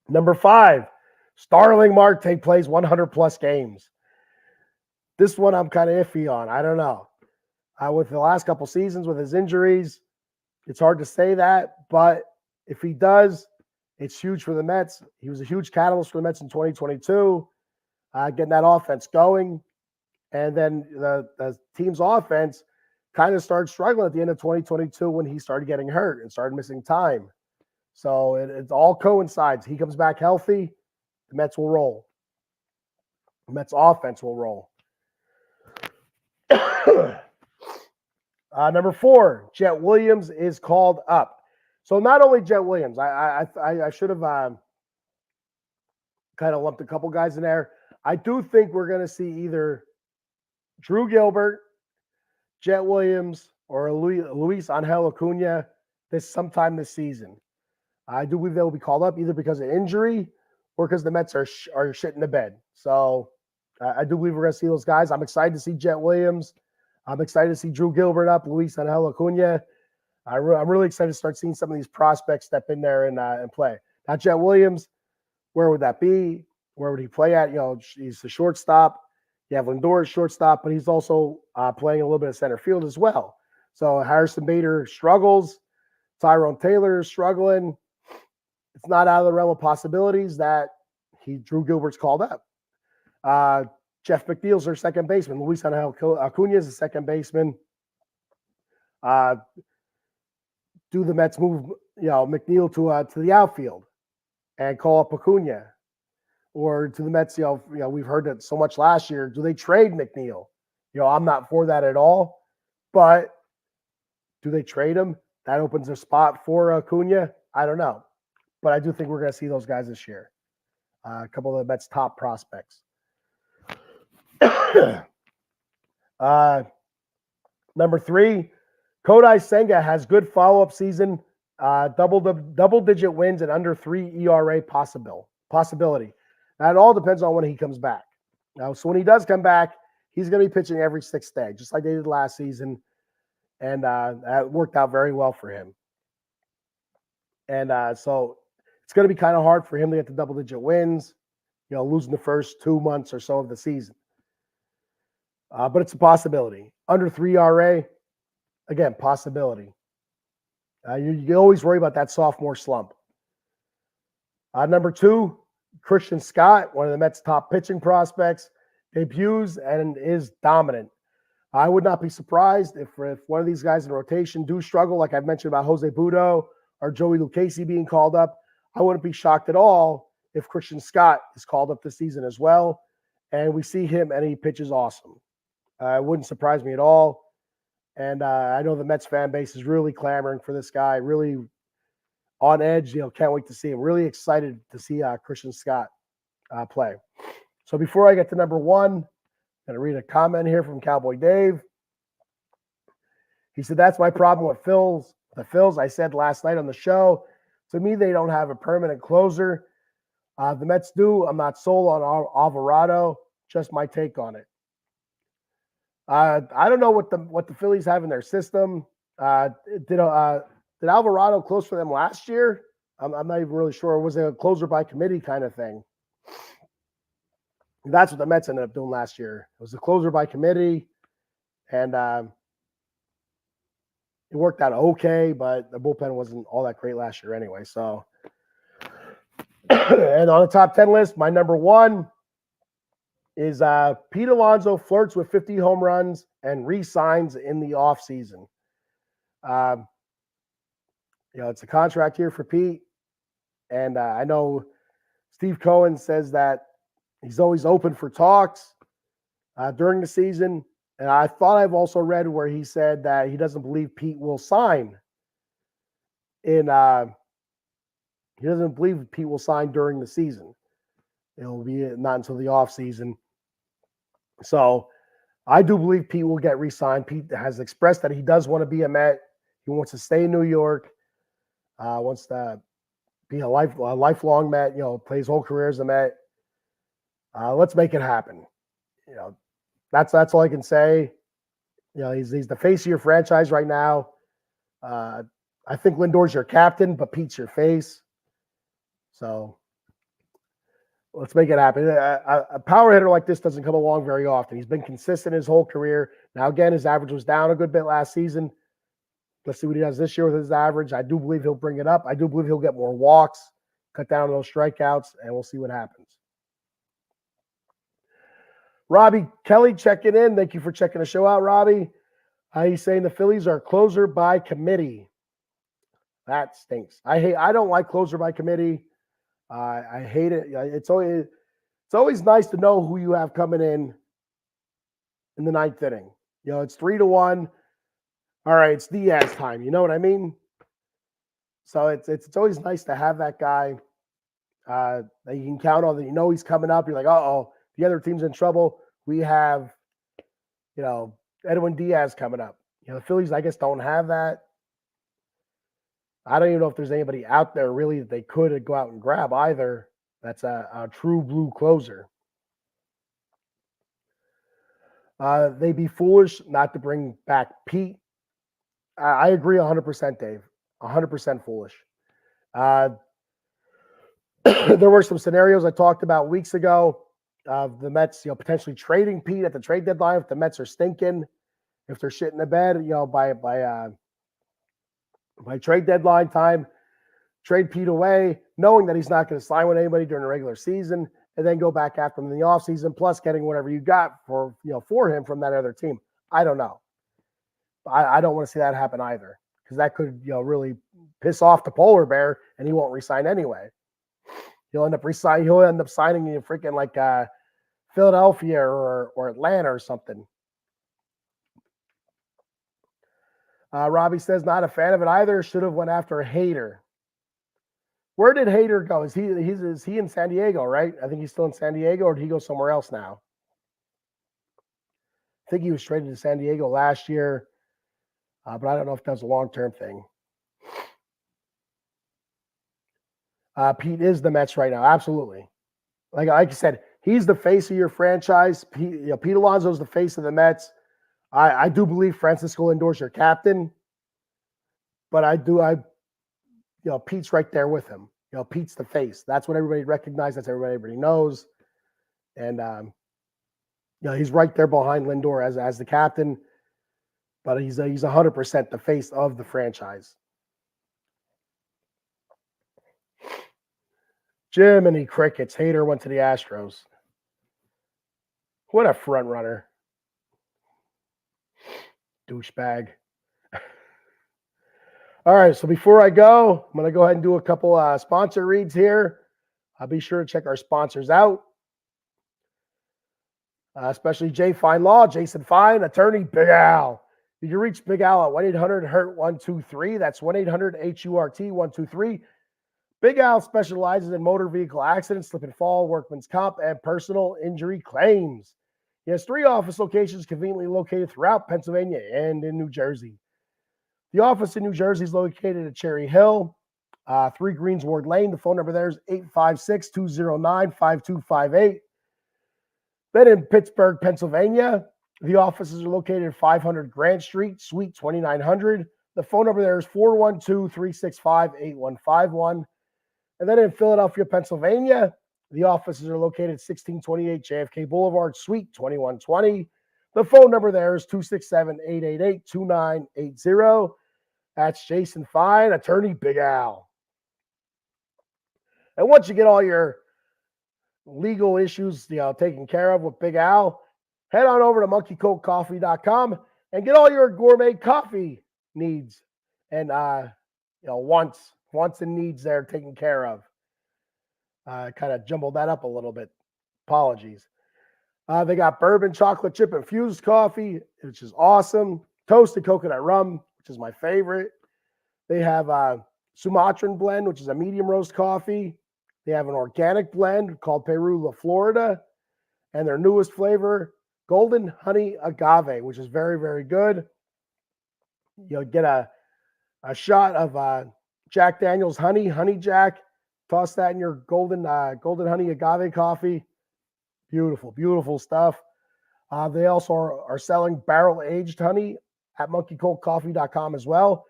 Number 5, Starling Marte plays 100 plus games. This one I'm kind of iffy on. I don't know. With the last couple seasons with his injuries, it's hard to say that. But if he does, it's huge for the Mets. He was a huge catalyst for the Mets in 2022, getting that offense going. And then the team's offense kind of started struggling at the end of 2022 when he started getting hurt and started missing time. So it all coincides. He comes back healthy, the Mets will roll. The Mets offense will roll. Number 4, Jet Williams is called up. So not only Jet Williams, I should have kind of lumped a couple guys in there. I do think we're going to see either Drew Gilbert, Jet Williams, or Luis Angel Acuna sometime this season. I do believe they will be called up either because of injury or because the Mets are shitting the bed. So I do believe we're going to see those guys. I'm excited to see Jet Williams. I'm excited to see Drew Gilbert up, Luis Angel Acuna. I'm really excited to start seeing some of these prospects step in there and play. Now, Jet Williams, where would that be? Where would he play at? You know, he's the shortstop. You have Lindor at shortstop, but he's also playing a little bit of center field as well. So Harrison Bader struggles. Tyrone Taylor is struggling. It's not out of the realm of possibilities that Drew Gilbert's called up. Jeff McNeil's their second baseman. Luis Angel Acuna is the second baseman. Do the Mets move, McNeil to the outfield and call up Acuna? Or to the Mets, we've heard that so much last year. Do they trade McNeil? I'm not for that at all. But do they trade him? That opens a spot for Acuna. I don't know. But I do think we're going to see those guys this year. A couple of the Mets' top prospects. Number 3, Kodai Senga has good follow-up season, double-digit wins and under 3 ERA possibility. Now, it all depends on when he comes back. Now, so when he does come back, he's going to be pitching every 6th day, just like they did last season, and that worked out very well for him. And so it's going to be kind of hard for him to get the double-digit wins, losing the first 2 months or so of the season. But it's a possibility. Under 3 ERA, again, possibility. You always worry about that sophomore slump. Number 2, Christian Scott, one of the Mets' top pitching prospects, debuts and is dominant. I would not be surprised if one of these guys in rotation do struggle, like I've mentioned about Jose Budo or Joey Lucchesi being called up. I wouldn't be shocked at all if Christian Scott is called up this season as well, and we see him and he pitches awesome. It wouldn't surprise me at all. And I know the Mets fan base is really clamoring for this guy, really on edge. Can't wait to see him. Really excited to see Christian Scott play. So before I get to number 1, I'm going to read a comment here from Cowboy Dave. He said, "That's my problem with the Phils. I said last night on the show, to me, they don't have a permanent closer. The Mets do. I'm not sold on Alvarado. Just my take on it." I don't know what the Phillies have in their system. Did Alvarado close for them last year? I'm not even really sure. Was it a closer by committee kind of thing? That's what the Mets ended up doing last year. It was a closer by committee, and it worked out okay, but the bullpen wasn't all that great last year anyway. So, and on the top 10 list, my number 1 is Pete Alonso flirts with 50 home runs and re-signs in the offseason. It's a contract here for Pete. And I know Steve Cohen says that he's always open for talks during the season. And I thought I've also read where he said that he doesn't believe Pete will sign he doesn't believe Pete will sign during the season. It'll be not until the offseason. So I do believe Pete will get re-signed. Pete has expressed that he does want to be a Met. He wants to stay in New York. Wants to be a lifelong Met. Play his whole career as a Met. Let's make it happen. That's all I can say. He's the face of your franchise right now. I think Lindor's your captain, but Pete's your face. So let's make it happen. A power hitter like this doesn't come along very often. He's been consistent his whole career. Now, again, his average was down a good bit last season. Let's see what he does this year with his average. I do believe he'll bring it up. I do believe he'll get more walks, cut down those strikeouts, and we'll see what happens. Robbie Kelly checking in. Thank you for checking the show out, Robbie. He's saying the Phillies are closer by committee. That stinks. I don't like closer by committee. I hate it. It's always nice to know who you have coming in the ninth inning. It's 3-1. All right, it's Diaz time. You know what I mean? So it's always nice to have that guy that you can count on, that he's coming up. You're like, uh-oh, the other team's in trouble. We have, Edwin Diaz coming up. The Phillies, I guess, don't have that. I don't even know if there's anybody out there really that they could go out and grab either. That's a true blue closer. They'd be foolish not to bring back Pete. I agree 100%, Dave. 100% foolish. There were some scenarios I talked about weeks ago of the Mets, potentially trading Pete at the trade deadline if the Mets are stinking, if they're shitting the bed, by trade deadline time, trade Pete away, knowing that he's not going to sign with anybody during the regular season, and then go back after him in the offseason, plus getting whatever you got for him from that other team. I don't know. I don't want to see that happen either, because that could really piss off the polar bear, and he won't resign anyway. He'll end up signing in freaking like Philadelphia or Atlanta or something. Robbie says not a fan of it either. Should have went after Hader. Where did Hader go? Is he in San Diego, right? I think he's still in San Diego, or did he go somewhere else now? I think he was traded to San Diego last year, but I don't know if that's a long-term thing. Pete is the Mets right now, absolutely. Like I said, he's the face of your franchise. Pete Alonso's the face of the Mets. I do believe Francisco Lindor's your captain, but Pete's right there with him. Pete's the face. That's what everybody recognizes. That's everybody knows. And, he's right there behind Lindor as the captain, but he's 100% the face of the franchise. Jiminy Crickets. Hader went to the Astros. What a front runner. Douchebag. All right, so before I go, I'm going to go ahead and do a couple sponsor reads here. I'll be sure to check our sponsors out, especially Jay Fine Law, Jason Fine, attorney, Big Al. You can reach Big Al at 1-800-HURT-123. That's 1-800-HURT-123. Big Al specializes in motor vehicle accidents, slip and fall, workman's comp, and personal injury claims. He has 3 office locations conveniently located throughout Pennsylvania and in New Jersey. The office in New Jersey is located at Cherry Hill, 3 Greensward Lane. The phone number there is 856-209-5258. Then in Pittsburgh, Pennsylvania, the offices are located at 500 Grant Street, Suite 2900. The phone number there is 412-365-8151. And then in Philadelphia, Pennsylvania, the offices are located at 1628 JFK Boulevard, Suite 2120. The phone number there is 267-888-2980. That's Jason Fine, attorney Big Al. And once you get all your legal issues taken care of with Big Al, head on over to monkeycoatcoffee.com and get all your gourmet coffee needs and wants and needs there taken care of. Kind of jumbled that up a little bit. Apologies. They got bourbon chocolate chip infused coffee, which is awesome. Toasted coconut rum, which is my favorite. They have Sumatran blend, which is a medium roast coffee. They have an organic blend called Peru La Florida. And their newest flavor, Golden Honey Agave, which is very, very good. You'll get a shot of Jack Daniel's Honey Jack. Toss that in your golden honey agave coffee. Beautiful, beautiful stuff. They also are selling barrel-aged honey at monkeycoatcoffee.com as well.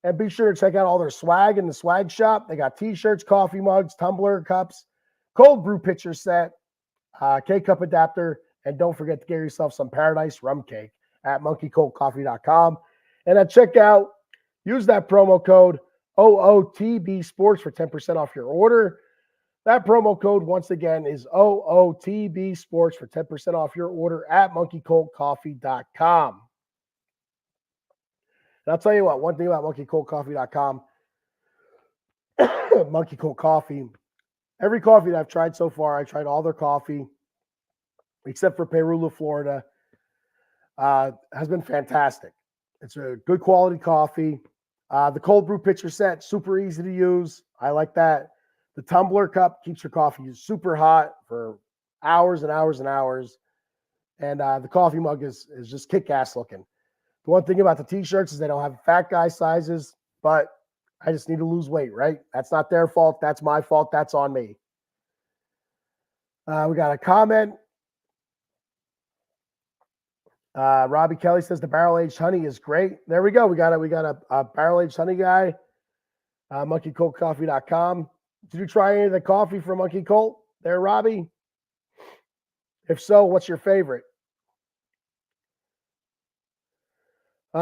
And be sure to check out all their swag in the swag shop. They got t-shirts, coffee mugs, tumbler cups, cold brew pitcher set, K-cup adapter, and don't forget to get yourself some Paradise rum cake at monkeycoatcoffee.com. And at checkout, use that promo code OOTB Sports for 10% off your order. That promo code, once again, is OOTB Sports for 10% off your order at monkeycoatcoffee.com. And I'll tell you what, one thing about monkeycoldcoffee.com, Monkey Cold Coffee, every coffee that I've tried so far, I tried all their coffee, except for Perula, Florida, has been fantastic. It's a good quality coffee. The cold brew pitcher set, super easy to use. I like that. The tumbler cup keeps your coffee super hot for hours and hours and hours. And the coffee mug is just kick-ass looking. The one thing about the t-shirts is they don't have fat guy sizes, but I just need to lose weight, right? That's not their fault. That's my fault. That's on me. We got a comment. Robbie Kelly says the barrel-aged honey is great. There we go. We got a barrel-aged honey guy. MonkeyColdCoffee.com. Did you try any of the coffee from Monkey Cold there, Robbie? If so, what's your favorite?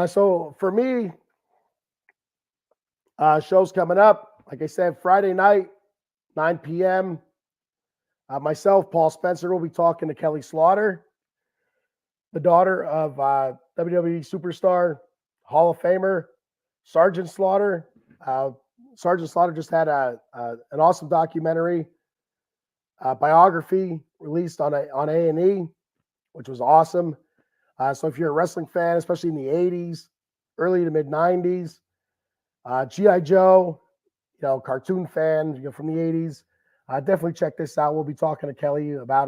So for me, shows coming up. Like I said, Friday night, 9 p.m. Myself, Paul Spencer, will be talking to Kelly Slaughter, the daughter of WWE superstar, Hall of Famer, Sergeant Slaughter. Sergeant Slaughter just had an awesome documentary biography released on A&E, which was awesome. So if you're a wrestling fan, especially in the 80s, early to mid 90s, G.I. Joe, cartoon fan, from the 80s, definitely check this out. We'll be talking to Kelly about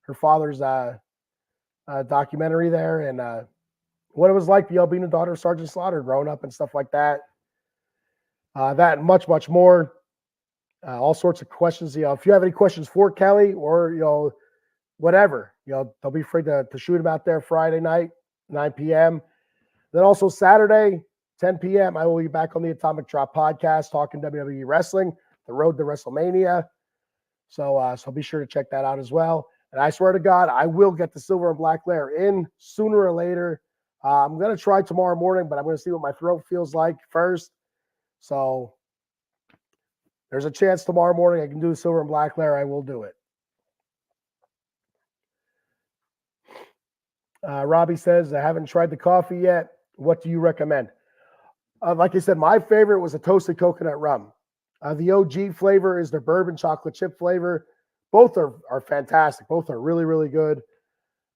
her father's documentary there and what it was like, being the daughter of Sergeant Slaughter, growing up and stuff like that. That and much, much more. All sorts of questions. If you have any questions for Kelly or, whatever, don't be afraid to shoot him out there Friday night, 9 p.m. Then also Saturday, 10 p.m., I will be back on the Atomic Drop podcast talking WWE wrestling, the road to WrestleMania. So be sure to check that out as well. And I swear to God, I will get the silver and black layer in sooner or later. I'm going to try tomorrow morning, but I'm going to see what my throat feels like first. So there's a chance tomorrow morning I can do the silver and black layer. I will do it. Robbie says, I haven't tried the coffee yet. What do you recommend? Like I said, my favorite was a toasted coconut rum. The OG flavor is their bourbon chocolate chip flavor. Both are fantastic. Both are really, really good.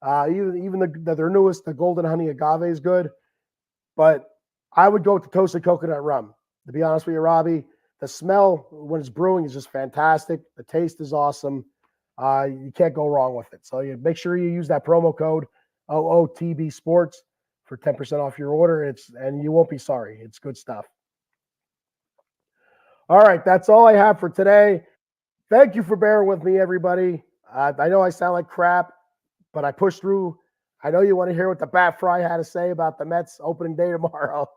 Even their newest, the golden honey agave, is good. But I would go with the toasted coconut rum. To be honest with you, Robbie, the smell when it's brewing is just fantastic. The taste is awesome. You can't go wrong with it. So you make sure you use that promo code OOTB Sports for 10% off your order. And you won't be sorry. It's good stuff. All right, that's all I have for today. Thank you for bearing with me, everybody. I know I sound like crap, but I pushed through. I know you want to hear what the Bat Frie had to say about the Mets opening day tomorrow.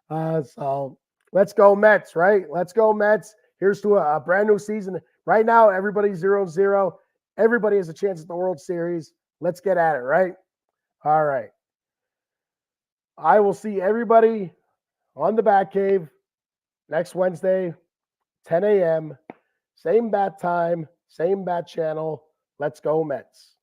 So let's go Mets, right? Let's go Mets. Here's to a brand new season. Right now, everybody's 0-0. Everybody has a chance at the World Series. Let's get at it, right? All right. I will see everybody on the Bat Cave next Wednesday, 10 a.m. Same bat time, same bat channel. Let's go Mets.